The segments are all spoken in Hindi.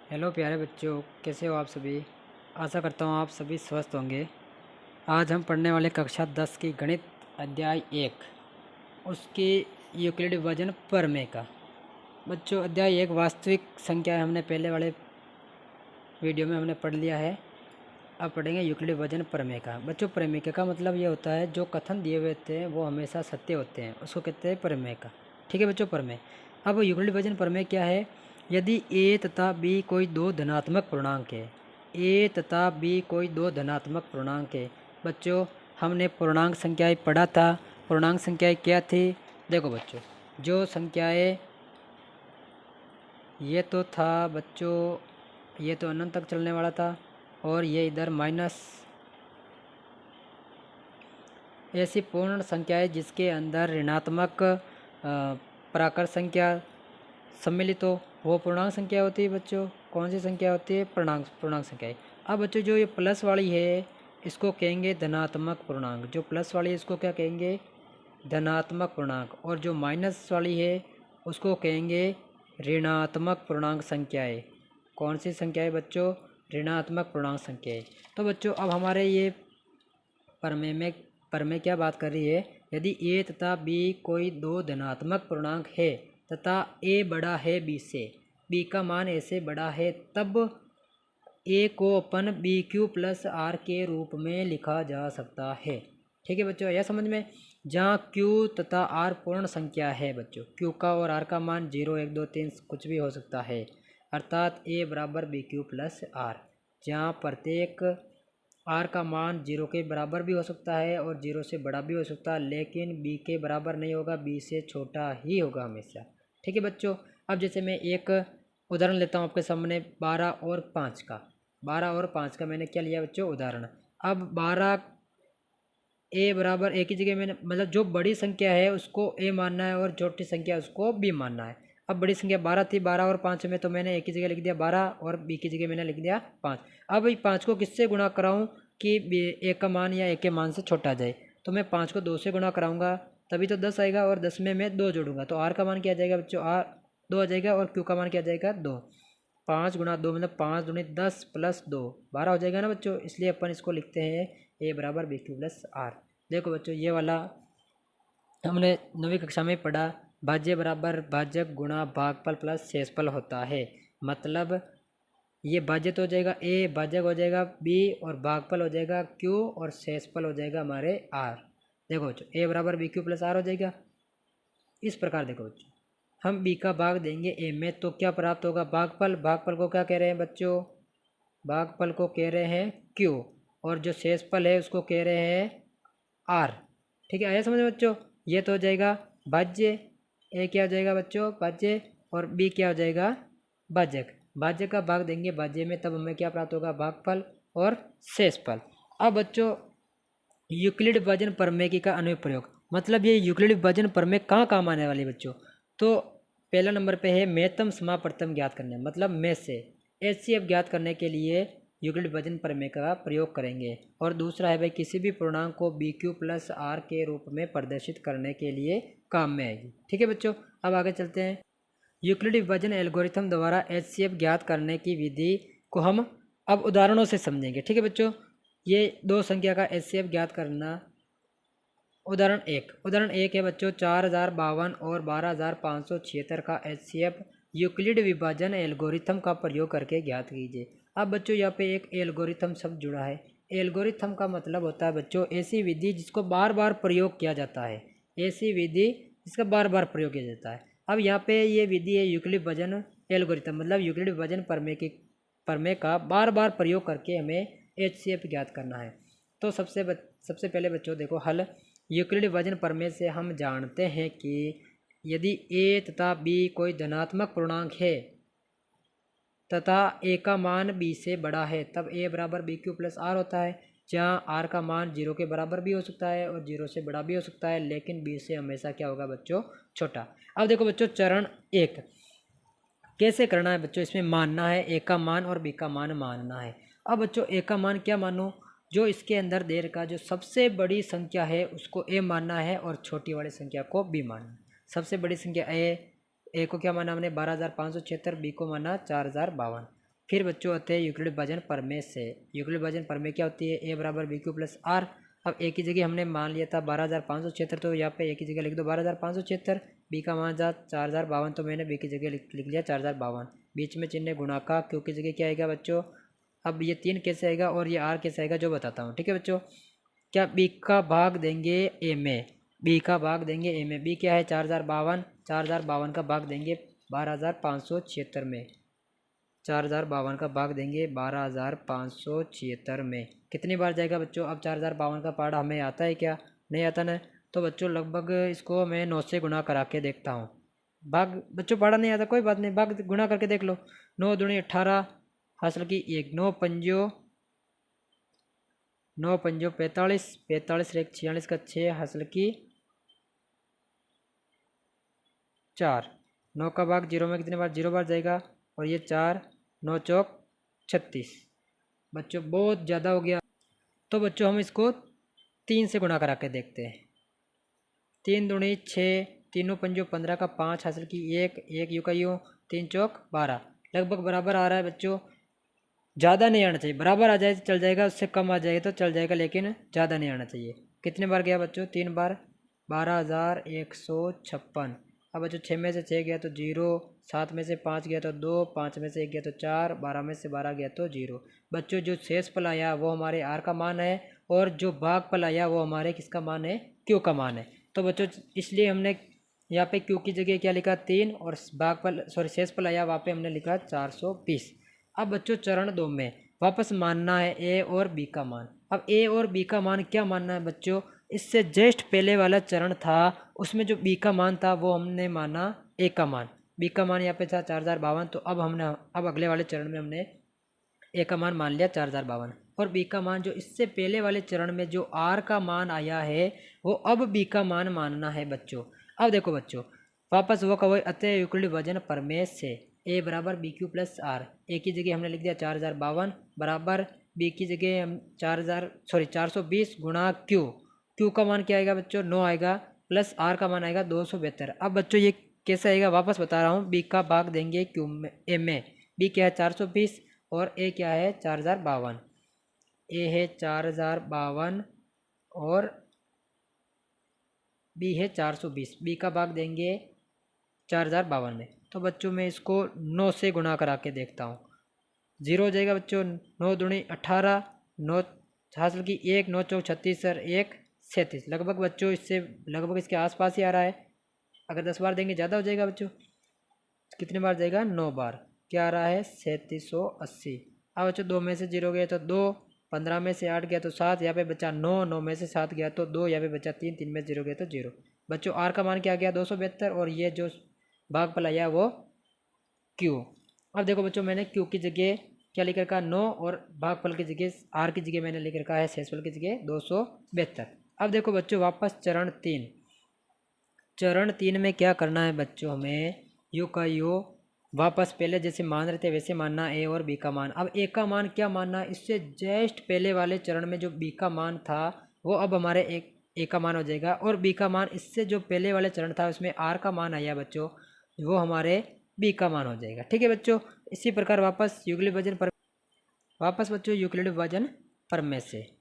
हेलो प्यारे बच्चों, कैसे हो आप सभी। आशा करता हूँ आप सभी स्वस्थ होंगे। आज हम पढ़ने वाले कक्षा 10 की गणित अध्याय 1 उसकी यूक्लिड विभाजन प्रमेय का। बच्चों, अध्याय 1 वास्तविक संख्या हमने पहले वाले वीडियो में हमने पढ़ लिया है। अब पढ़ेंगे यूक्लिड विभाजन प्रमेय का। बच्चों, प्रमेय का मतलब ये होता है जो कथन दिए हुए होते हैं वो हमेशा सत्य होते हैं, उसको कहते हैं प्रमेय का। ठीक है बच्चों, प्रमेय। अब यूक्लिड विभाजन प्रमेय क्या है। यदि ए तथा बी कोई दो धनात्मक पूर्णांक है, ए तथा बी कोई दो धनात्मक पूर्णांक है। बच्चों, हमने पूर्णांक संख्याएं पढ़ा था। पूर्णांक संख्याएं क्या थी? देखो बच्चों, जो संख्याएं ये तो था बच्चों, ये तो अनंत तक चलने वाला था और ये इधर माइनस। ऐसी पूर्ण संख्याएं जिसके अंदर ऋणात्मक प्राकृत संख्या सम्मिलित हो वो पूर्णांक संख्या होती है। बच्चों, कौन सी संख्या होती है? पूर्णांक संख्याएं। अब बच्चों, जो ये प्लस वाली है इसको कहेंगे धनात्मक पूर्णांक। जो प्लस वाली है इसको क्या कहेंगे? धनात्मक पूर्णांक। और जो माइनस वाली है उसको कहेंगे ऋणात्मक पूर्णांक संख्याएं। कौन सी संख्याएं बच्चों? ऋणात्मक पूर्णांक संख्याएं। तो बच्चों, अब हमारे ये प्रमेय क्या बात कर रही है। यदि ए तथा बी कोई दो धनात्मक पूर्णांक है तथा ए बड़ा है बी से, बी का मान ए से बड़ा है, तब ए को अपन बी क्यू प्लस आर के रूप में लिखा जा सकता है। ठीक है बच्चों, यह समझ में। जहाँ क्यू तथा आर पूर्ण संख्या है बच्चों, क्यू का और आर का मान 0 1 2 3 कुछ भी हो सकता है, अर्थात ए बराबर बी क्यू प्लस आर। जहाँ प्रत्येक आर का मान 0 के बराबर भी हो सकता है और 0 से बड़ा भी हो सकता है, लेकिन बी के बराबर नहीं होगा, बी से छोटा ही होगा हमेशा। ठीक है बच्चों। अब जैसे मैं एक उदाहरण लेता हूँ आपके सामने 12 और 5 का। 12 और 5 का मैंने क्या लिया बच्चों? उदाहरण। अब 12 ए बराबर ए की जगह मैंने मतलब जो बड़ी संख्या है उसको ए मानना है और छोटी संख्या उसको बी मानना है। अब बड़ी संख्या 12 थी, 12 और 5 में तो मैंने ए की जगह लिख दिया 12 और बी की जगह मैंने लिख दिया 5। अब 5 को किससे गुणा कराऊं कि ए का मान या ए के मान से छोटा जाए? तो मैं 5 को 2 से गुणा कराऊंगा तभी तो 10 आएगा, और 10 में मैं 2 जोड़ूंगा तो आर का मान क्या आ जाएगा बच्चों? आर 2 आ जाएगा और क्यू का मान क्या आ जाएगा? 2। 5 गुणा 2 मतलब 5 दूनी 10 प्लस 2 12 हो जाएगा ना बच्चों। इसलिए अपन इसको लिखते हैं ए बराबर बी क्यू प्लस आर। देखो बच्चों, ये वाला हमने 9वीं कक्षा में पढ़ा। भाज्य बराबर भाजक गुणा भागफल प्लस शेषफल होता है। मतलब ये भाज्य हो जाएगा ए, भाजक हो जाएगा बी और भागफल हो जाएगा क्यू और शेषफल हो जाएगा हमारे आर। देखो बच्चों, ए बराबर बी क्यू प्लस आर हो जाएगा। इस प्रकार देखो बच्चों, हम बी का भाग देंगे ए में तो क्या प्राप्त होगा? भागफल। भागफल को क्या कह रहे हैं बच्चों? भागफल को कह रहे हैं क्यू, और जो शेषफल है उसको कह रहे हैं आर। ठीक है, आया समझ में बच्चों? ये तो हो जाएगा भाज्य। ए क्या हो जाएगा बच्चों? भाज्य। और बी क्या हो जाएगा? भाजक। भाज्य का भाग देंगे भाज्य में तब हमें क्या प्राप्त होगा? भागफल और शेषफल। अब बच्चों, यूक्लिड विभाजन प्रमेय का अनुप्रयोग, मतलब ये यूक्लिड विभाजन प्रमेय कहाँ काम आने वाली बच्चों? तो पहला नंबर पे है महत्तम समापवर्तन ज्ञात करने, मतलब में से एचसीएफ ज्ञात करने के लिए यूक्लिड विभाजन प्रमेय का प्रयोग करेंगे। और दूसरा है भाई किसी भी पूर्णांक को बी क्यू प्लस आर के रूप में प्रदर्शित करने के लिए काम में आएगी। ठीक है बच्चों, अब आगे चलते हैं। यूक्लिड विभाजन एल्गोरिथम द्वारा एचसीएफ ज्ञात करने की विधि को हम अब उदाहरणों से समझेंगे। ठीक है बच्चों, ये दो संख्या का एचसीएफ ज्ञात करना। उदाहरण एक है बच्चों 4052 और 12576 का एचसीएफ यूक्लिड विभाजन एल्गोरिथम का प्रयोग करके ज्ञात कीजिए। अब बच्चों, यहाँ पे एक एल्गोरिथम शब्द जुड़ा है। एल्गोरिथम का मतलब होता है बच्चों ऐसी विधि जिसको बार बार प्रयोग किया जाता है, ऐसी विधि जिसका बार बार प्रयोग किया जाता है। अब यहाँ पे ये विधि है यूक्लिड विभाजन एल्गोरिथम, मतलब यूक्लिड विभाजन प्रमेय का बार बार प्रयोग करके हमें एचसीएफ ज्ञात करना है। तो सबसे पहले बच्चों देखो हल। यूक्लिड विभाजन प्रमेय से हम जानते हैं कि यदि ए तथा बी कोई धनात्मक पूर्णांक है तथा ए का मान बी से बड़ा है तब ए बराबर बी क्यू प्लस आर होता है। जहाँ आर का मान 0 के बराबर भी हो सकता है और 0 से बड़ा भी हो सकता है, लेकिन बी से हमेशा क्या होगा बच्चों? छोटा। अब देखो बच्चों, चरण 1 कैसे करना है बच्चों? इसमें मानना है ए का मान और बी का मान मानना है। अब बच्चों, ए का मान क्या मानो? जो इसके अंदर दे रखा जो सबसे बड़ी संख्या है उसको ए मानना है और छोटी वाली संख्या को बी मानना है। सबसे बड़ी संख्या ए को क्या माना हमने? 12576, बी को माना 4052। फिर बच्चों अतः यूक्लिड विभाजन प्रमेय से, यूक्लिड विभाजन प्रमेय क्या होती है, ए बराबर बी क्यू प्लस आर। अब ए की जगह हमने मान लिया था 12,576, तो यहाँ पे ए की जगह लिख दो 12,576, बी का मान जा 4,052, तो मैंने बी की जगह लिख लिया 4,052। बीच में चिन्ह गुणा का, क्यू की जगह क्या आएगा बच्चों, अब ये 3 कैसे आएगा और ये आर कैसे आएगा जो बताता हूँ, ठीक है बच्चों। क्या बी का भाग देंगे ए में, बी का भाग देंगे ए में, बी क्या है 4,052, 4,052 का भाग देंगे 12,576 में, 4,052 का भाग देंगे 12,576 में। कितनी बार जाएगा बच्चों, अब 4,052 का पहाड़ा हमें आता है क्या, नहीं आता ना, तो बच्चों लगभग इसको मैं 9 से गुणा करा के देखता हूँ। भाग बच्चों पहाड़ा नहीं आता कोई बात नहीं, भाग गुणा करके देख लो, 9 दूनी 18 हासिल की 1, 9 पंजो 45, 45 एक 46 का 6 हासिल की 4, 9 का भाग 0 में कितने बार 0 बार जाएगा, और ये 4, 9 चौक 36, बच्चों बहुत ज़्यादा हो गया। तो बच्चों हम इसको 3 से गुणा करा के देखते हैं, 3 दूनी 6, तीनों पंजो 15 का 5 हासिल की 1, 1 यू का यूँ, 3 चौक 12, लगभग बराबर आ रहा है बच्चों। ज़्यादा नहीं आना चाहिए, बराबर आ जाए तो चल जाएगा, उससे कम आ जाएगा तो चल जाएगा, लेकिन ज़्यादा नहीं आना चाहिए। कितने बार गया बच्चों, 3 बार, 12,156। अब बच्चों 6 में से 6 गया तो 0, 7 में से 5 गया तो 2, 5 में से 1 गया तो 4, 12 में से 12 गया तो 0। बच्चों जो शेष फल आया वो हमारे आर का मान है, और जो भाग फल आया वो हमारे किसका मान है, क्यू का मान है। तो बच्चों इसलिए हमने यहाँ पे क्यू की जगह क्या लिखा 3, और भाग फल सॉरी शेष फल आया वहाँ पे हमने लिखा 420। अब बच्चों चरण 2 में वापस मानना है ए और बी का मान। अब ए और बी का मान क्या मानना है बच्चों, इससे जस्ट पहले वाला चरण था उसमें जो बी का मान था वो हमने माना ए का मान, बी का मान यहाँ पे था 4,052, तो अब अगले वाले चरण में हमने ए का मान मान लिया 4,052, और बी का मान जो इससे पहले वाले चरण में जो आर का मान आया है वो अब बी का मान मानना है बच्चों। अब देखो बच्चों वापस वो कहो अतः यूक्लिड विभाजन प्रमेय से ए बराबर बी क्यू प्लस आर, ए की जगह हमने लिख दिया 4,052 बराबर बी की जगह हम 420 गुणा क्यू, क्यू का मान क्या आएगा बच्चों 9 आएगा, प्लस आर का मान आएगा 272। अब बच्चों ये कैसे आएगा वापस बता रहा हूँ, बी का भाग देंगे क्यू में ए में, बी क्या है 420 और ए क्या है 4,052, ए है 4,052 और बी है 420, बी का भाग देंगे 4,052 में। तो बच्चों मैं इसको 9 से गुणा करा के देखता हूँ, 0 हो जाएगा बच्चों, 9 दूनी 18, 9 हासिल की 1, 9 चौक 36 और 1 37, लगभग बच्चों इससे लगभग इसके आसपास ही आ रहा है। अगर 10 बार देंगे ज़्यादा हो जाएगा बच्चों, कितने बार जाएगा 9 बार, क्या आ रहा है 3780। अब बच्चों 2 में से 0 गया तो 2, 15 में से 8 गया तो 7, यहाँ पे बचा 9, 9 में से 7 गया तो 2, यहाँ पे बचा 3, 3 में से 0 गया तो 0। बच्चों आर का मान क्या गया 272, और ये जो भागफल आया वो क्यू। अब देखो बच्चों मैंने क्यू की जगह क्या लिख रखा 9, और भागफल की जगह आर की जगह मैंने लिख रखा है शेषफल की जगह 272। अब देखो बच्चों वापस चरण 3, चरण 3 में क्या करना है बच्चों, हमें यू का यू वापस पहले जैसे मान रहे थे वैसे मानना ए और बी का मान। अब ए का मान क्या मानना, इससे जस्ट पहले वाले चरण में जो बी का मान था वो अब हमारे ए का मान हो जाएगा, और बी का मान इससे जो पहले वाले चरण था उसमें आर का मान आया बच्चों, वो हमारे बी का मान हो जाएगा। ठीक है बच्चों, इसी प्रकार वापस यूक्लिड विभाजन पर वापस बच्चों यूक्लिड विभाजन प्रमेय से,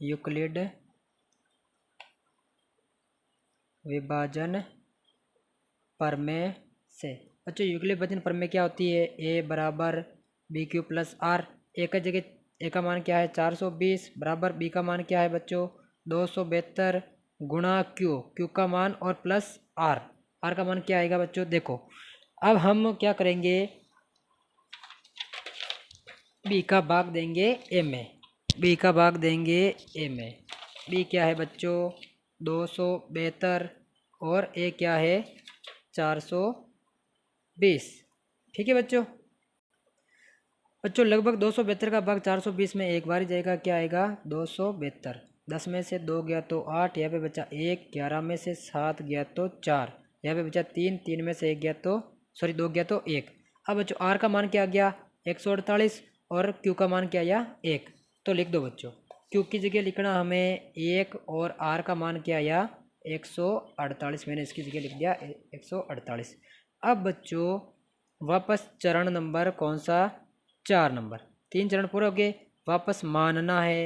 यूक्लिड विभाजन प्रमेय से बच्चों यूक्लिड विभाजन प्रमेय क्या होती है, ए बराबर बी क्यू प्लस आर, ए का जगह ए का मान क्या है 420 बराबर बी का मान क्या है बच्चों 272 गुणा क्यू, क्यू का मान और प्लस आर, आर का मान क्या आएगा बच्चों। देखो अब हम क्या करेंगे, बी का भाग देंगे ए में, बी का भाग देंगे ए में, बी क्या है बच्चों 272 और ए क्या है 420। ठीक है बच्चों, लगभग 272 का भाग 420 में एक बार ही जाएगा, क्या आएगा 272, 10 में से 2 गया तो 8, यहाँ पे बचा 1, 11 में से 7 गया तो 4, यहाँ पे बचा 3, 3 में से 1 गया तो 2 गया तो 1। अब बच्चों आर का मान क्या आ गया 148 और क्यू का मान क्या आया 1, तो लिख दो बच्चों, क्यू की जगह लिखना हमें 1 और आर का मान क्या आया 148, मैंने इसकी जगह लिख दिया 148। अब बच्चों वापस चरण नंबर कौन सा, 4 नंबर। 3 चरण पूरे हो गए। वापस मानना है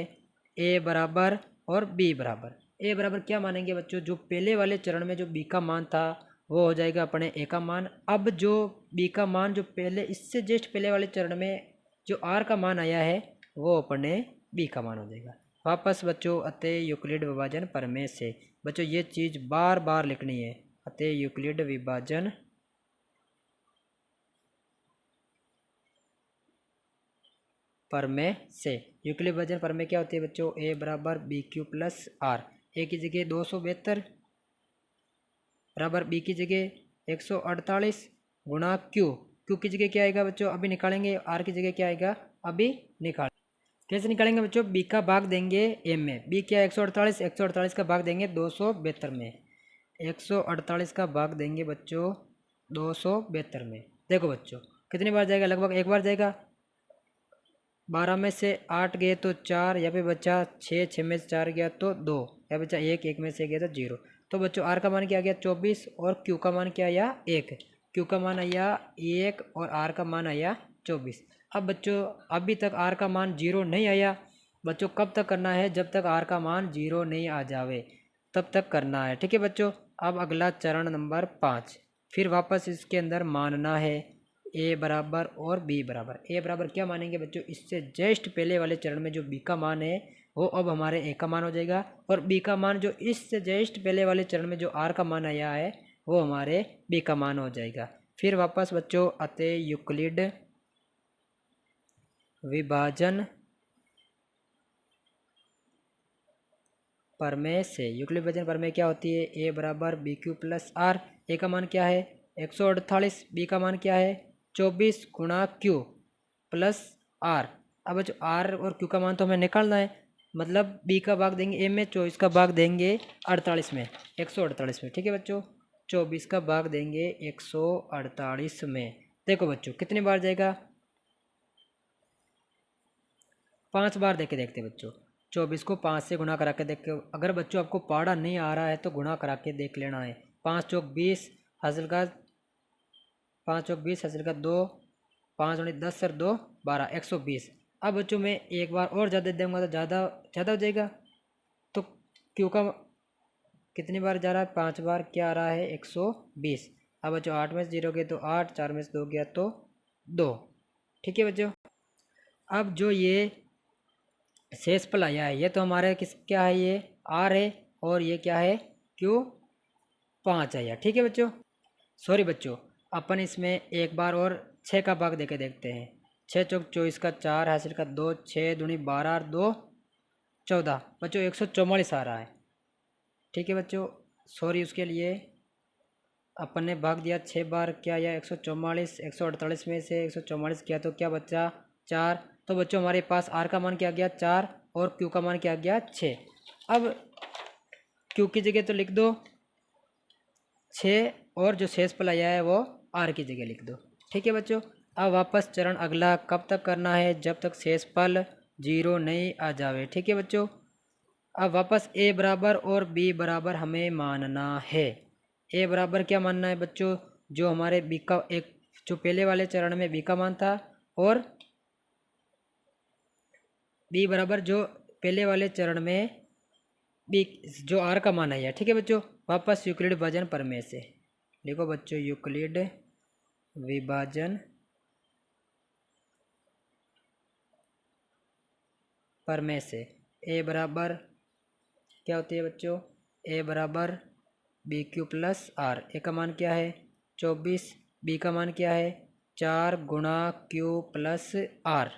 ए बराबर और बी बराबर। ए बराबर क्या मानेंगे बच्चों, जो पहले वाले चरण में जो बी का मान था वो हो जाएगा अपने ए का मान। अब जो बी का मान जो पहले इससे जस्ट पहले वाले चरण में जो आर का मान आया है वो अपने बी का मान हो जाएगा। वापस बच्चों अतः यूक्लिड विभाजन प्रमेय से, बच्चों ये चीज़ बार बार लिखनी है, अतः यूक्लिड विभाजन प्रमेय से। यूक्लिड विभाजन प्रमेय क्या होती है बच्चों, ए बराबर बी क्यू प्लस आर। ए की जगह 272 बराबर बी की जगह 148 गुणा क्यू। क्यू की जगह क्या आएगा बच्चों, अभी निकालेंगे। आर की जगह क्या आएगा, अभी निकाल। कैसे निकालेंगे बच्चों, बी का भाग देंगे एम में। बी क्या है 148, 148 का भाग देंगे 272 में। 148 का भाग देंगे बच्चों 272 में। देखो बच्चों कितनी बार जाएगा, लगभग एक बार जाएगा। 12 में से 8 गए तो 4, यहाँ पे बचा 6, 6 में से 4 गया तो 2, यहाँ बचा 1, 1 में से गया तो 0। तो बच्चों आर का मान क्या आ गया 24 और क्यू का मान क्या आया 1। क्यू का मान आया 1 और आर का मान आया 24। अब बच्चों अभी तक आर का मान 0 नहीं आया। बच्चों कब तक करना है, जब तक आर का मान 0 नहीं आ जावे तब तक करना है, ठीक है बच्चों। अब अगला चरण नंबर 5, फिर वापस इसके अंदर मानना है ए बराबर और बी बराबर। ए बराबर क्या मानेंगे बच्चों, इससे जस्ट पहले वाले चरण में जो बी का मान है वो अब हमारे ए का मान हो जाएगा, और बी का मान जो इससे जस्ट पहले वाले चरण में जो आर का मान आया है वो हमारे बी का मान हो जाएगा। फिर वापस बच्चों अतः यूक्लिड विभाजन प्रमेय से। यूक्लिड विभाजन प्रमेय क्या होती है, ए बराबर बी क्यू प्लस आर। ए का मान क्या है 148, बी का मान क्या है 24 गुणा क्यू प्लस आर। अब जो आर और क्यू का मान तो हमें निकालना है, मतलब बी का भाग देंगे ए में, 24 का भाग देंगे 48 में, 148 में, ठीक है बच्चों। 24 का भाग देंगे 148 में। देखो बच्चों कितनी बार जाएगा, 5 बार देके देखते बच्चों। 24 को 5 से गुणा करा के देख के, अगर बच्चों आपको पढ़ा नहीं आ रहा है तो गुणा करा के देख लेना है। 5 चौक 20 हासिल का 5 चौक 20 हासिल का 2, 5 उन्नीस 10 सर 2 12, 120। अब बच्चों मैं एक बार और ज़्यादा दूंगा तो ज़्यादा हो जाएगा। तो क्यू का कितनी बार जा रहा है, 5 बार, क्या आ रहा है 120। अब बच्चों 8 में से 0 गया तो 8, 4 में से 2 गया तो 2, ठीक है बच्चों। अब जो ये शेष पल आया है ये तो हमारे किस क्या है, ये आर है, और ये क्या है क्यू 5 आया, ठीक है बच्चों। सॉरी बच्चों, अपन इसमें एक बार और 6 का भाग देके देखते हैं। 6 चौक 24 का 4 हासिल का 2, 6 दूनी 12 और 2 14, बच्चों 144 आ रहा है, ठीक है बच्चों। सॉरी उसके लिए अपन ने भाग दिया 6 बार, क्या आया 144। 148 में से 144 किया तो क्या बचा 4। तो बच्चों हमारे पास आर का मान क्या गया 4 और क्यू का मान क्या गया 6। अब क्यू की जगह तो लिख दो 6 और जो शेष पल आया है वो आर की जगह लिख दो, ठीक है बच्चों। अब वापस चरण अगला कब तक करना है, जब तक शेष पल 0 नहीं आ जावे, ठीक है बच्चों। अब वापस ए बराबर और बी बराबर हमें मानना है। ए बराबर क्या मानना है बच्चों, जो हमारे बी का एक जो पहले वाले चरण में बी का मान था, और बी बराबर जो पहले वाले चरण में बी जो आर का मान आया, ठीक है बच्चों। वापस यूक्लिड विभाजन प्रमेय से लिखो बच्चों, यूक्लिड विभाजन प्रमेय से ए बराबर क्या होती है बच्चों, ए बराबर बी क्यू प्लस आर। ए का मान क्या है 24, बी का मान क्या है 4 गुणा क्यू प्लस आर,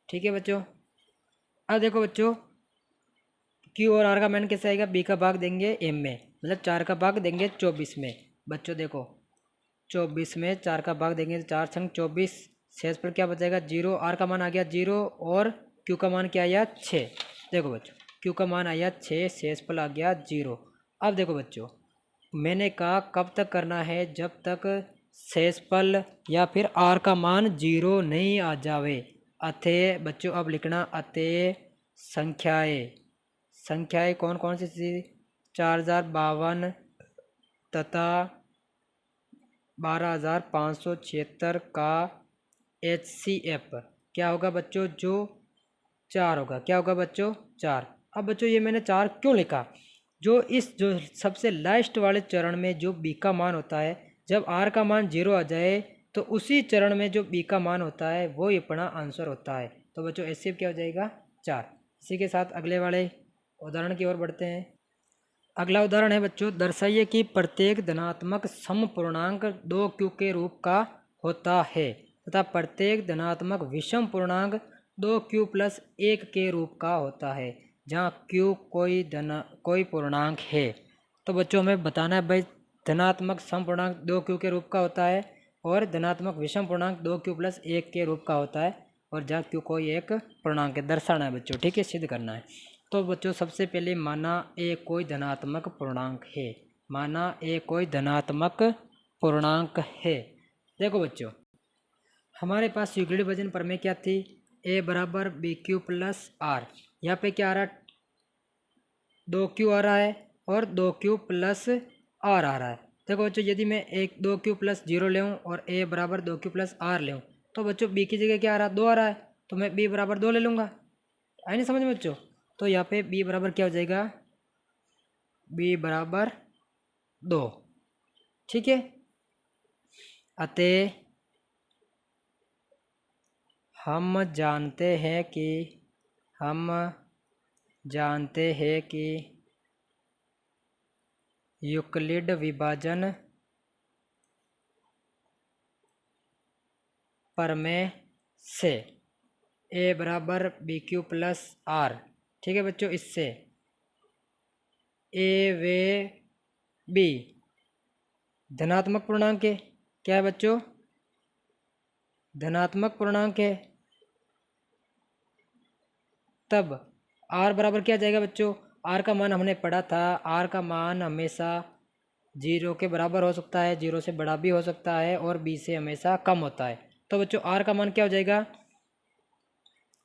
ठीक है बच्चों। अब देखो बच्चों क्यू और आर का मान कैसे आएगा, बी का भाग देंगे एम में, मतलब 4 का भाग देंगे 24 में। बच्चों देखो 24 में 4 का भाग देंगे तो 4 छंग 24, शेष पर क्या बचेगा 0। आर का मान आ गया 0 और क्यू का मान क्या आया 6। देखो बच्चों क्यू का मान आया 6, शेष पर आ गया 0। अब देखो बच्चों मैंने कहा कब तक करना है, जब तक शेषफल या फिर आर का मान 0 नहीं आ जावे। अतः बच्चों अब लिखना अतः संख्याएं कौन कौन सी थी, 4052 तथा 12,576 का HCF क्या होगा बच्चों? जो 4 होगा। क्या होगा बच्चों? 4। अब बच्चों ये मैंने 4 क्यों लिखा? जो सबसे लास्ट वाले चरण में जो बी का मान होता है, जब आर का मान 0 आ जाए तो उसी चरण में जो बी का मान होता है वो ही अपना आंसर होता है। तो बच्चों HCF क्या हो जाएगा? 4। इसी के साथ अगले वाले उदाहरण की ओर बढ़ते हैं। अगला उदाहरण है बच्चों, दर्शाइए कि प्रत्येक धनात्मक समपूर्णांक 2q के रूप का होता है तथा प्रत्येक धनात्मक विषम पूर्णांक 2q प्लस 1 के रूप का होता है, जहाँ q कोई पूर्णांक है। तो बच्चों हमें बताना है भाई, धनात्मक समपूर्णांक 2q के रूप का होता है और धनात्मक विषम पूर्णांक 2q प्लस 1 के रूप का होता है, और जहाँ q कोई एक पूर्णांक है, दर्शाना है बच्चों। ठीक है, सिद्ध करना है। तो बच्चों सबसे पहले माना ए कोई धनात्मक पूर्णांक है। माना ए कोई धनात्मक पूर्णांक है। देखो बच्चों, हमारे पास यूक्लिड वजन प्रमेय क्या थी? ए बराबर बी क्यू प्लस आर। यहाँ पे क्या आ रहा? 2q आ रहा है और 2q प्लस आर आ रहा है। देखो बच्चों, यदि मैं 2q प्लस 0 ले और ए बराबर 2q प्लस आर ले, तो बच्चों बी की जगह क्या आ रहा? 2 आ रहा है, तो मैं बी बराबर 2 ले लूँगा। आई नहीं समझ में बच्चों? तो यहाँ पे b बराबर क्या हो जाएगा? b बराबर 2। ठीक है, अतः हम जानते हैं कि यूक्लिड विभाजन प्रमेय से a बराबर बी क्यू प्लस आर। ठीक है बच्चों, इससे ए वे बी धनात्मक पूर्णांक है। क्या है बच्चों? धनात्मक पूर्णांक है। तब आर बराबर क्या जाएगा बच्चों? आर का मान हमने पढ़ा था, आर का मान हमेशा 0 के बराबर हो सकता है, 0 से बड़ा भी हो सकता है और बी से हमेशा कम होता है। तो बच्चों आर का मान क्या हो जाएगा?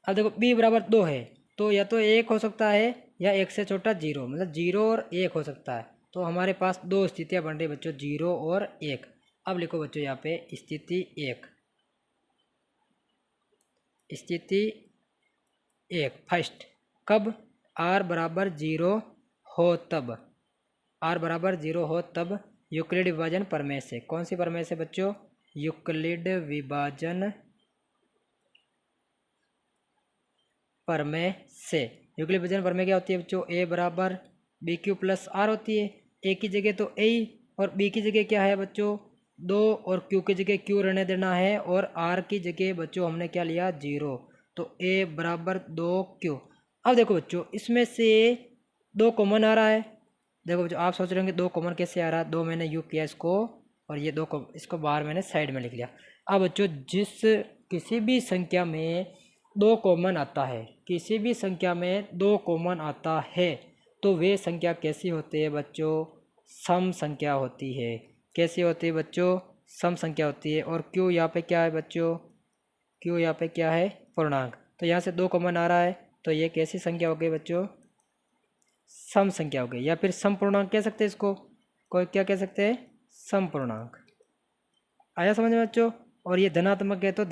अब देखो बी बराबर 2 है, तो या तो 1 हो सकता है या 1 से छोटा 0, मतलब 0 और 1 हो सकता है। तो हमारे पास 2 स्थितियाँ बन रही बच्चों, 0 और 1। अब लिखो बच्चों यहाँ पे स्थिति 1। स्थिति 1 फर्स्ट, कब? आर बराबर 0 हो तब। आर बराबर 0 हो तब यूक्लिड विभाजन प्रमेय से। कौन सी प्रमेय से बच्चों? यूक्लिड विभाजन प्रमेय से। यूक्लिड विभाजन प्रमेय क्या होती है बच्चों? ए बराबर बी क्यू प्लस आर होती है। ए की जगह तो ए और बी की जगह क्या है बच्चों? 2 और क्यू की जगह क्यू रहने देना है, और आर की जगह बच्चों हमने क्या लिया? 0। तो ए बराबर 2q। अब देखो बच्चों, इसमें से 2 कॉमन आ रहा है। देखो बच्चों, आप सोच रहे होंगे 2 कॉमन कैसे आ रहा है? 2 मैंने यू किया इसको, और ये 2 को इसको बाहर मैंने साइड में लिख लिया। अब बच्चों किसी भी संख्या में 2 कॉमन आता है, किसी भी संख्या में 2 कॉमन आता है, तो वे संख्या कैसी होती है बच्चों? सम संख्या होती है। कैसी होती है बच्चों? सम संख्या होती है। और क्यों यहाँ पे क्या है बच्चों? क्यों यहाँ पे क्या है? पूर्णांक। तो यहाँ से 2 कॉमन आ रहा है, तो ये कैसी संख्या हो गई बच्चों? सम संख्या हो गई, या फिर सम पूर्णांक कह सकते हैं इसको। कोई क्या कह सकते हैं? सम पूर्णांक। आया समझ में बच्चों? और ये धनात्मक है तो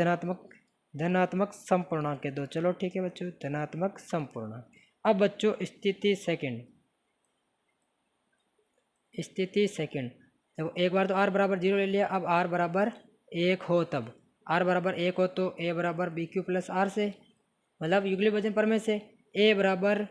धनात्मक सम पूर्णांक के दो। चलो ठीक है बच्चों, धनात्मक सम पूर्णांक। अब बच्चों स्थिति सेकंड। देखो एक बार तो आर बराबर 0 ले लिया, अब आर बराबर 1 हो तब। आर बराबर 1 हो तो ए बराबर बी क्यू प्लस आर से, मतलब यूक्लिड विभाजन प्रमेय से। ए बराबर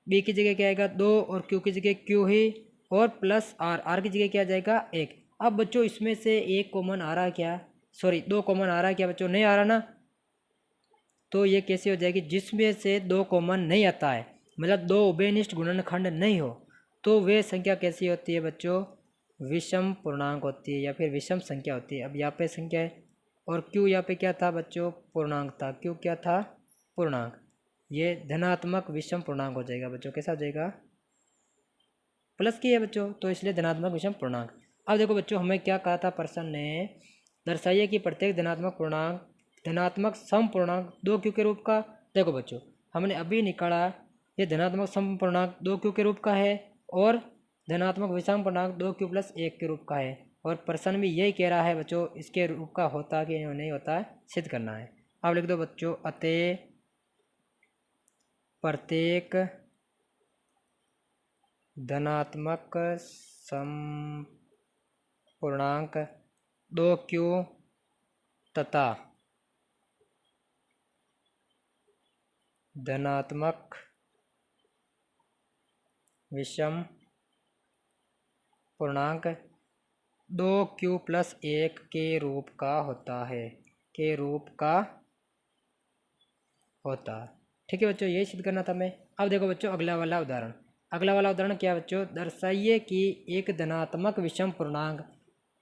बी की जगह क्या आएगा? 2 और क्यू की जगह क्यू ही, और प्लस आर, आर की जगह क्या जाएगा? 1। अब बच्चों इसमें से 1 कॉमन आ रहा है क्या? सॉरी 2 कॉमन आ रहा है क्या बच्चों? नहीं आ रहा ना। तो ये कैसे हो जाएगी? जिसमें से 2 कॉमन नहीं आता है, मतलब 2 उभयनिष्ठ गुणनखंड नहीं हो, तो वे संख्या कैसी होती है बच्चों? विषम पूर्णांक होती है, या फिर विषम संख्या होती है। अब यहाँ पे संख्या है, और क्यू यहाँ पे क्या था बच्चों? पूर्णांक था। क्यू क्या था? पूर्णांक। ये धनात्मक विषम पूर्णांक हो जाएगा बच्चों। कैसा हो जाएगा? प्लस की है बच्चों, तो इसलिए धनात्मक विषम पूर्णांक। अब देखो बच्चों, हमें क्या कहा था प्रश्न ने? दर्शाइए कि प्रत्येक धनात्मक पूर्णांक धनात्मक सम पूर्णांक 2q के रूप का। देखो बच्चों, हमने अभी निकाला, ये धनात्मक सम पूर्णांक 2q के रूप का है, और धनात्मक विषम पूर्णांक 2q प्लस 1 के रूप का है। और प्रश्न भी यही कह रहा है बच्चों, इसके रूप का होता कि नहीं होता है सिद्ध करना है। अब लिख दो बच्चों, अतः प्रत्येक धनात्मक समपूर्णांक 2q तथा धनात्मक विषम पूर्णांक 2q+1 के रूप का होता है, के रूप का होता है। ठीक है बच्चों, यही सिद्ध करना था हमें। अब देखो बच्चों अगला वाला उदाहरण। अगला वाला उदाहरण क्या बच्चों, दर्शाइए कि एक धनात्मक विषम पूर्णांक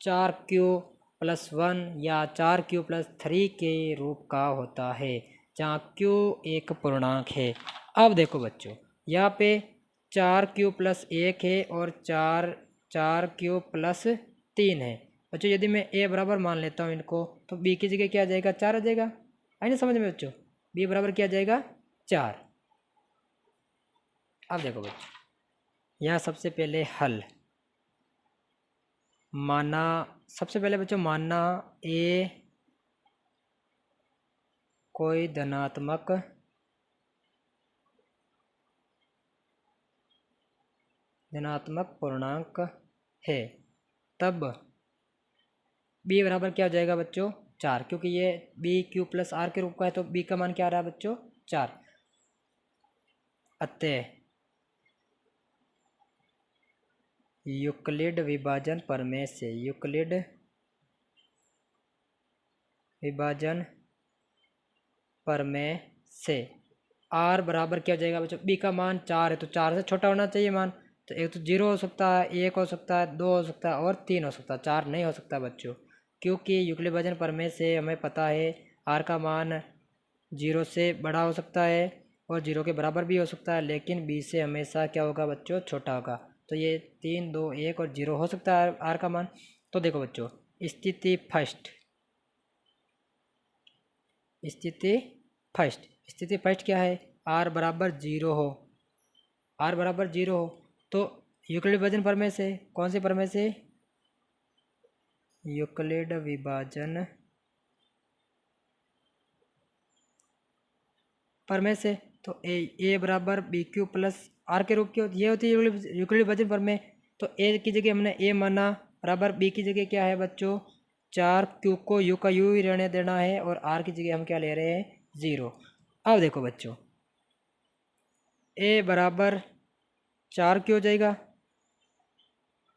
4q+1 या 4q+3 के रूप का होता है, जहाँ q एक पूर्णांक है। अब देखो बच्चों, यहाँ पे 4q+1 है और 4q+3 है। बच्चों यदि मैं a बराबर मान लेता हूँ इनको, तो b की जगह क्या आ जाएगा, 4 आ जाएगा। आई ना समझ में बच्चों, b बराबर क्या आ जाएगा, 4। अब देखो बच्चों, यहाँ सबसे पहले हल माना, सबसे पहले बच्चों माना a कोई धनात्मक पूर्णांक है, तब b बराबर क्या हो जाएगा बच्चों, 4, क्योंकि ये bq+r के रूप का है, तो b का मान क्या आ रहा है बच्चों, 4। अतः यूक्लिड विभाजन प्रमेय से, यूक्लिड विभाजन प्रमेय से r बराबर क्या हो जाएगा बच्चों, b का मान 4 है, तो 4 से छोटा होना चाहिए मान। तो एक तो 0 हो सकता है, 1 हो सकता है, 2 हो सकता है और 3 हो सकता है, 4 नहीं हो सकता बच्चों, क्योंकि यूक्लिड विभाजन प्रमेय से हमें पता है r का मान 0 से बड़ा हो सकता है और 0 के बराबर भी हो सकता है, लेकिन b से हमेशा क्या होगा बच्चों, छोटा होगा। तो ये 3, 2, 1 और 0 हो सकता है r का मान। तो देखो बच्चों, स्थिति फर्स्ट क्या है, r बराबर 0 हो, r बराबर 0 हो, तो यूक्लिड विभाजन प्रमेय से, कौन से प्रमेय से, यूक्लिड विभाजन प्रमेय से। तो a बराबर bq+r के रूप की ये होती है यूक्लिड विभाजन प्रमेय। तो a की जगह हमने a माना, बराबर b की जगह क्या है बच्चों, 4q को u का u ही रहने देना है और r की जगह हम क्या ले रहे हैं, 0। अब देखो बच्चों, a बराबर 4q हो जाएगा।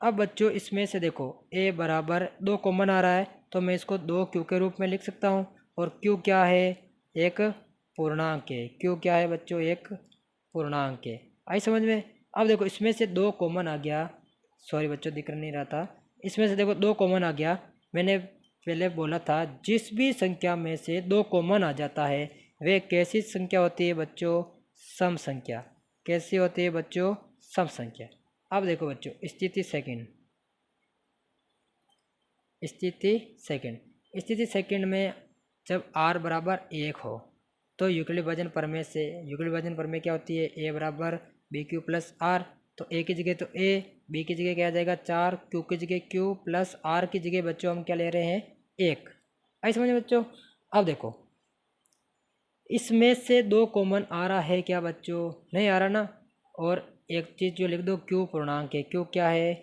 अब बच्चों इसमें से देखो a बराबर 2 कॉमन आ रहा है, तो मैं इसको 2q के रूप में लिख सकता हूँ, और q क्या है, एक पूर्णांक है। q क्या है बच्चों, एक पूर्णांक है। आई समझ में। अब देखो इसमें से 2 कॉमन आ गया, सॉरी बच्चों दिख नहीं रहा था, इसमें से देखो 2 कॉमन आ गया। मैंने पहले बोला था जिस भी संख्या में से 2 कॉमन आ जाता है वे कैसी संख्या होती है बच्चों, सम संख्या। कैसी होती है बच्चों, सम संख्या। अब देखो बच्चों स्थिति सेकंड में जब r बराबर 1 हो, तो यूक्लिड विभाजन प्रमेय से, यूक्लिड विभाजन प्रमेय क्या होती है, a बराबर bq+r। तो a की जगह तो a, b की जगह क्या आ जाएगा 4, q की जगह q प्लस r की जगह बच्चों हम क्या ले रहे हैं, 1। आई समझ बच्चों। अब देखो इसमें से 2 कॉमन आ रहा है क्या बच्चों, नहीं आ रहा ना। और एक चीज़ जो लिख दो, q पूर्णांक है। q क्या है,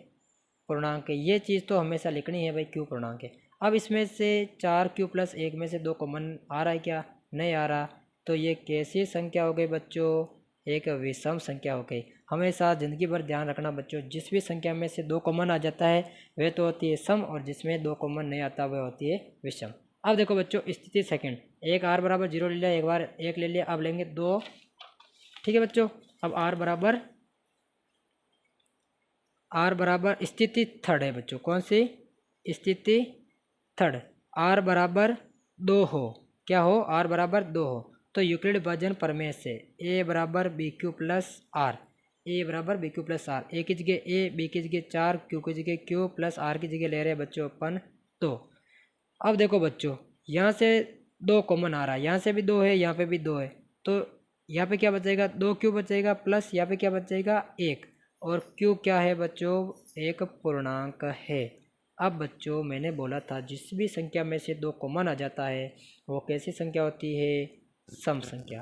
पूर्णांक है। ये चीज़ तो हमेशा लिखनी है भाई, q पूर्णांक है। अब इसमें से 4q+1 में से 2 कॉमन आ रहा है क्या, नहीं आ रहा। तो ये कैसी संख्या हो गई बच्चों, एक विषम संख्या हो गई। हमेशा ज़िंदगी भर ध्यान रखना बच्चों, जिस भी संख्या में से 2 कॉमन आ जाता है वह तो होती है सम, और जिसमें 2 कॉमन नहीं आता वह होती है विषम। अब देखो बच्चों स्थिति सेकंड, एक r बराबर 0 ले लिया, एक बार 1 ले लिया, अब लेंगे 2। ठीक है बच्चों। अब r बराबर स्थिति थर्ड है बच्चों, कौन सी, स्थिति थर्ड। r बराबर 2 हो, क्या हो, r बराबर 2 हो, तो यूक्लिड विभाजन प्रमेय से a बराबर bq+r, a बराबर bq+r, a की जगह a, b की जगह 4, q की जगह q प्लस r की जगह ले रहे हैं बच्चों अपन 2। अब देखो बच्चों यहाँ से 2 कॉमन आ रहा है, यहाँ से भी 2 है, यहाँ पे भी 2 है, तो यहाँ पे क्या बचेगा, 2q बचेगा, प्लस यहाँ पे क्या बचेगा, 1। और q क्या है बच्चों, एक पूर्णांक है। अब बच्चों मैंने बोला था जिस भी संख्या में से 2 कॉमन आ जाता है वो कैसी संख्या होती है? सम संख्या।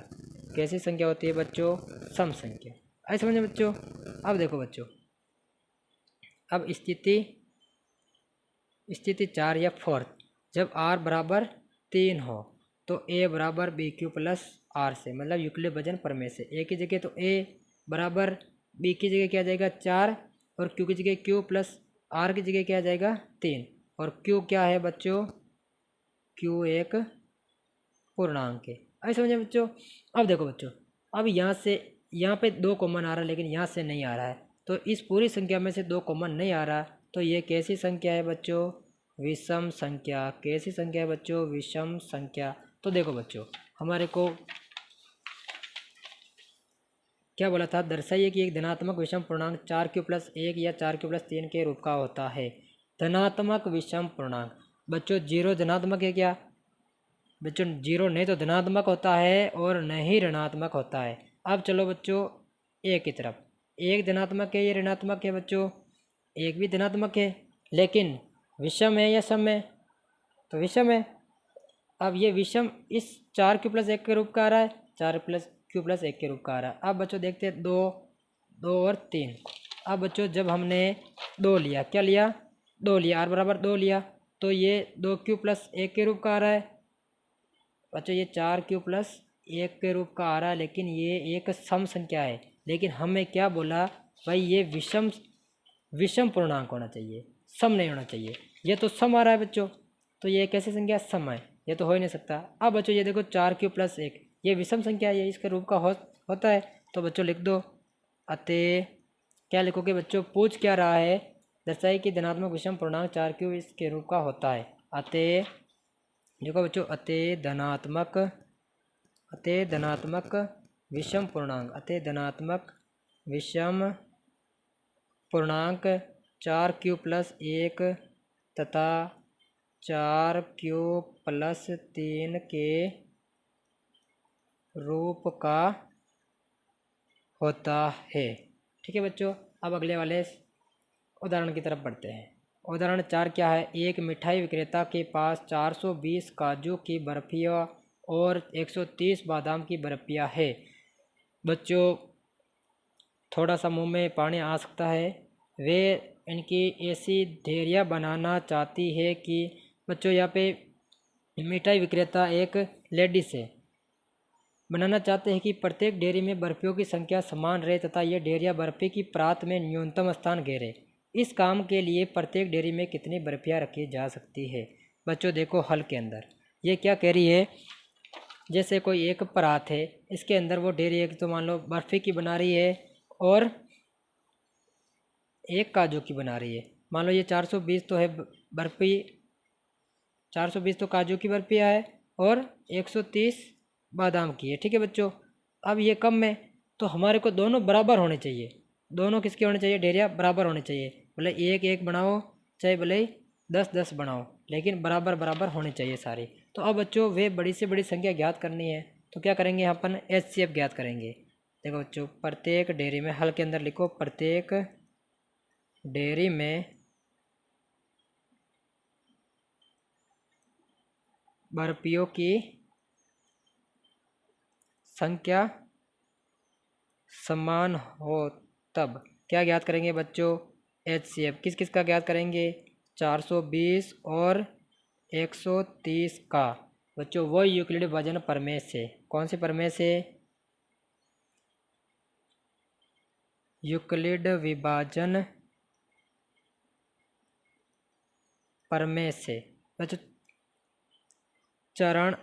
कैसी संख्या होती है बच्चों? सम संख्या। आई समझ में बच्चों? अब देखो बच्चों, अब स्थिति 4 या फोर्थ, जब r बराबर 3 हो तो a बराबर बी क्यू प्लस आर से, मतलब यूक्लिड वजन प्रमेय से। a की जगह तो a बराबर b की जगह क्या आ जाएगा 4, और q की जगह q प्लस r की जगह क्या आ जाएगा 3, और q क्या है बच्चों? q एक पूर्णांक है। आई समझे बच्चों? अब देखो बच्चों, अब यहाँ पे 2 कॉमन आ रहा है लेकिन यहाँ से नहीं आ रहा है, तो इस पूरी संख्या में से 2 कॉमन नहीं आ रहा, तो ये कैसी संख्या है बच्चों? विषम संख्या। कैसी संख्या है बच्चों? विषम संख्या। तो देखो बच्चों, हमारे को क्या बोला था? दर्शाइए कि एक धनात्मक विषम पूर्णांक 4q प्लस 1 या 4q प्लस 3 के रूप का होता है। धनात्मक विषम पूर्णांक बच्चों, 0 धनात्मक है क्या बच्चों? 0 नहीं तो धनात्मक होता है और नहीं ऋणात्मक होता है। अब चलो बच्चों एक की तरफ, एक धनात्मक है, ये ऋणात्मक है बच्चों, एक भी धनात्मक है, लेकिन विषम है या सम है? तो विषम है। अब ये विषम इस 4q प्लस 1 के रूप का आ रहा है, 4q प्लस 1 के रूप का आ रहा है। अब बच्चों देखते हैं 2 और 3। अब बच्चों जब हमने 2 लिया, क्या लिया? 2 लिया, r बराबर 2 लिया, तो ये 2q प्लस 1 के रूप का आ रहा है बच्चों, ये 4q प्लस 1 के रूप का आ रहा है, लेकिन ये एक सम संख्या है। लेकिन हमें क्या बोला भाई? ये विषम पूर्णांक होना चाहिए, सम नहीं होना चाहिए। ये तो सम आ रहा है बच्चों, तो ये कैसी संख्या? सम है, ये तो हो ही नहीं सकता। अब बच्चों ये देखो 4q प्लस 1, ये विषम संख्या है, ये इसके रूप का होता है, तो बच्चों लिख दो। अतः क्या लिखोगे बच्चों? पूछ क्या रहा है? दर्शाइए कि धनात्मक विषम पूर्णांक 4q इसके रूप का होता है। अतः देखो बच्चों, अतः धनात्मक विषम पूर्णांक, अतः धनात्मक विषम पूर्णांक 4q प्लस 1 तथा 4q प्लस 3 के रूप का होता है। ठीक है बच्चों, अब अगले वाले उदाहरण की तरफ बढ़ते हैं। उदाहरण 4 क्या है? एक मिठाई विक्रेता के पास 420 काजू की बर्फियाँ और 130 बादाम की बर्फियाँ है। बच्चों थोड़ा सा मुंह में पानी आ सकता है। वे इनकी ऐसी ढेरियाँ बनाना चाहती है कि बच्चों यहाँ पे मिठाई विक्रेता एक लेडीज है, बनाना चाहते हैं कि प्रत्येक डेयरी में बर्फियों की संख्या समान रहे तथा ये डेयरियाँ बर्फी की प्रात में न्यूनतम स्थान घेरे। इस काम के लिए प्रत्येक डेयरी में कितनी बर्फियाँ रखी जा सकती है? बच्चों देखो हल के अंदर ये क्या कह रही है, जैसे कोई एक परात है, इसके अंदर वो डेयरी एक तो मान लो बर्फी की बना रही है और एक काजू की बना रही है। मान लो ये 420 तो है बर्फी, 420 तो काजू की बर्फियाँ है और 130 बादाम की है। ठीक है बच्चों, अब ये कम में, तो हमारे को दोनों बराबर होने चाहिए। दोनों किसके होने चाहिए? डेरिया बराबर होने चाहिए। भले 1-1 बनाओ, चाहे भले 10-10 बनाओ, लेकिन बराबर बराबर होने चाहिए सारे। तो अब बच्चों वे बड़ी से बड़ी संख्या ज्ञात करनी है, तो क्या करेंगे? अपन HCF ज्ञात करेंगे। देखो बच्चों, प्रत्येक डेयरी में, हल के अंदर लिखो प्रत्येक डेयरी में बर्फियों की संख्या समान हो तब क्या ज्ञात करेंगे बच्चों? HCF। किस किस का ज्ञात करेंगे? 420 और 130 का। बच्चों वो यूक्लिड वजन प्रमेय से। कौन से प्रमेय से? यूक्लिड विभाजन प्रमेय से। बच्चों चरण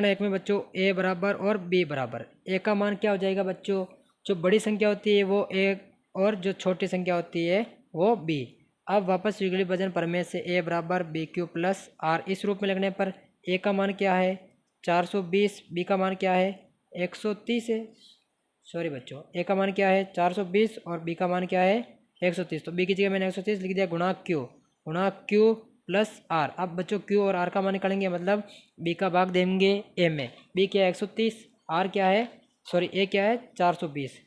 1 में बच्चों a बराबर और b बराबर, a का मान क्या हो जाएगा बच्चों? जो बड़ी संख्या होती है वो a और जो छोटी संख्या होती है वो b। अब वापस यूक्लिड विभाजन प्रमेय से a बराबर बी क्यू प्लस आर, इस रूप में लिखने पर a का मान क्या है? 420, b का मान क्या है? 130 है। सॉरी बच्चों, a का मान क्या है? 420 और b का मान क्या है? 130। तो b की जगह मैंने 130 लिख दिया, गुणा q प्लस आर। अब बच्चों q और r का मान निकालेंगे, मतलब b का भाग देंगे a में। b क्या है? 130, r क्या है? सॉरी a क्या है? 420।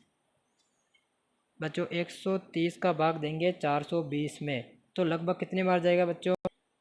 बच्चों 130 का भाग देंगे 420 में, तो लगभग कितनी बार जाएगा बच्चों?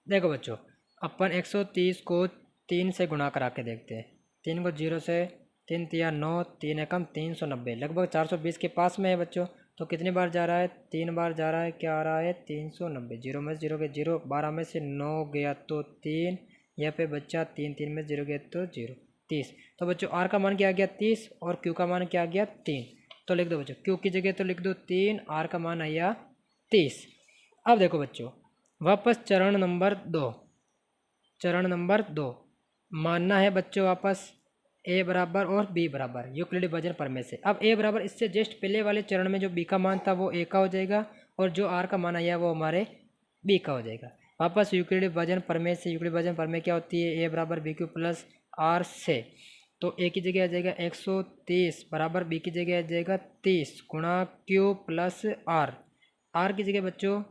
देखो बच्चों, अपन 130 को 3 से गुणा करा के देखते हैं। 3 को 0 से, 3 तिया 9, 3 एकम 390, लगभग 420 के पास में है बच्चों। तो कितनी बार जा रहा है? 3 बार जा रहा है। क्या आ रहा है? 390। 0 में से 0 गया 0, 12 में से 9 गया तो 3, यहाँ पे बच्चा 3, 3 में 0 गया तो 0, 30। तो बच्चों आर का मान क्या आ गया? 30, और क्यू का मान क्या आ गया? 3। तो लिख दो बच्चों, क्यू की जगह तो लिख दो 3, आर का मान आया 30। अब देखो बच्चों, वापस चरण नंबर 2, चरण नंबर 2 मानना है बच्चों वापस ए बराबर और बी बराबर यूक्लिडी वजन प्रमेय से। अब ए बराबर, इससे जस्ट पहले वाले चरण में जो बी का मान था वो ए का हो जाएगा, और जो आर का मान आया वो हमारे बी का हो जाएगा। वापस यूक्लिडी वजन प्रमेय से, यूक्लिडी वजन प्रमेय क्या होती है? ए बराबर बी क्यू प्लस आर से। तो ए की जगह आ जाएगा 130 बराबर बी की जगह आ जाएगा 30 गुणा क्यू प्लस आर। आर की जगह बच्चों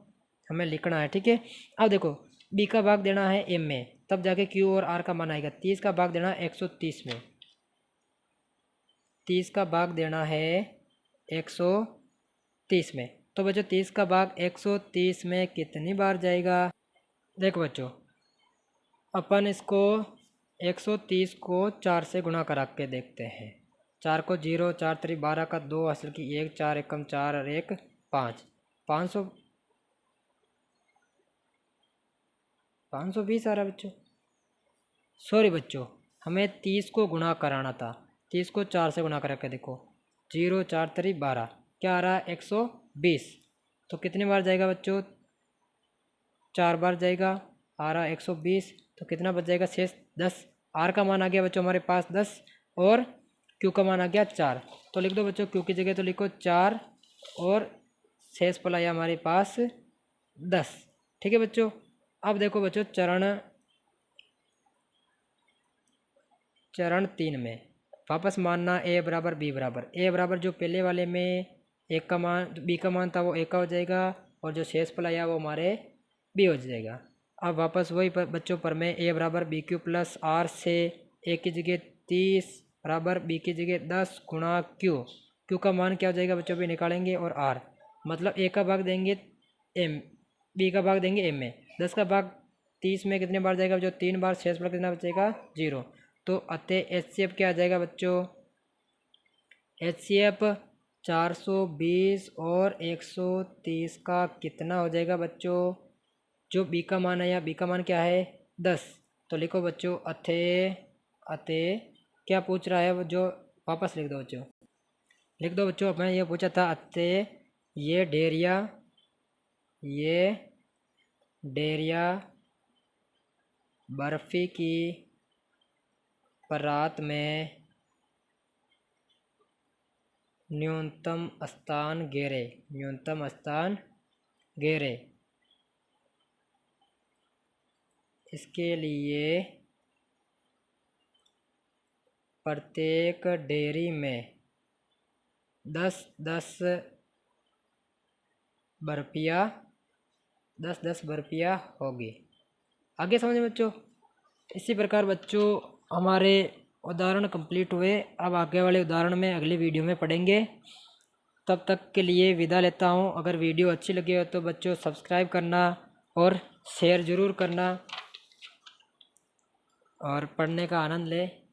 हमें लिखना है, ठीक है। अब देखो, बी का भाग देना है एम में, तब जाके क्यू और आर का मान आएगा। 30 का भाग देना है 130 में, 30 का भाग देना है 130 में। तो बच्चों 30 का भाग 130 में कितनी बार जाएगा? देखो बच्चों, अपन इसको 130 को 4 से गुणा करा के देखते हैं। 4 को 0, 4 3 12 का 2, असल की 1, 4 एकम 4 और 1 5, 520 आ रहा है बच्चों। सॉरी बच्चों, हमें 30 को गुणा कराना था। 30 को 4 से गुणा करा के देखो, 0 4 3 12, क्या आ रहा है? 120। तो कितनी बार जाएगा बच्चों? 4 बार जाएगा, आ रहा है 120। तो कितना बच जाएगा? शेष 10। आर का मान आ गया बच्चों हमारे पास 10, और क्यू का मान आ गया 4। तो लिख दो बच्चों, क्यू की जगह तो लिखो 4, और शेष पल आया हमारे पास 10, ठीक है बच्चों। अब देखो बच्चों, चरण 3 में वापस मानना ए बराबर बी बराबर। ए बराबर जो पहले वाले में एक का मान, बी का मान था वो ए का हो जाएगा, और जो शेष पल आया वो हमारे बी हो जाएगा। अब वापस वही बच्चों पर में ए बराबर बी क्यू प्लस आर से, ए की जगह 30 बराबर बी की जगह 10 गुणा क्यू। क्यू का मान क्या हो जाएगा बच्चों? भी निकालेंगे, और आर मतलब ए का भाग देंगे एम, बी का भाग देंगे एम में। 10 का भाग 30 में कितने बार जाएगा? जो 3 बार। शेष पर कितना बचेगा? 0। तो अतः HCF क्या आ जाएगा बच्चों? HCF 420 और 130 का कितना हो जाएगा बच्चों? जो बी का मान आया, बी का मान क्या है? 10। तो लिखो बच्चों, अतः क्या पूछ रहा है वो, जो वापस लिख दो बच्चों, लिख दो बच्चों। मैं ये पूछा था, अतः ये डेरिया बर्फी की परात में न्यूनतम स्थान घेरे। इसके लिए प्रत्येक डेयरी में 10-10 बर्फियाँ होगी। आगे समझे बच्चों? इसी प्रकार बच्चों हमारे उदाहरण कंप्लीट हुए। अब आगे वाले उदाहरण में अगली वीडियो में पढ़ेंगे। तब तक के लिए विदा लेता हूँ। अगर वीडियो अच्छी लगी हो तो बच्चों सब्सक्राइब करना और शेयर ज़रूर करना, और पढ़ने का आनंद लें।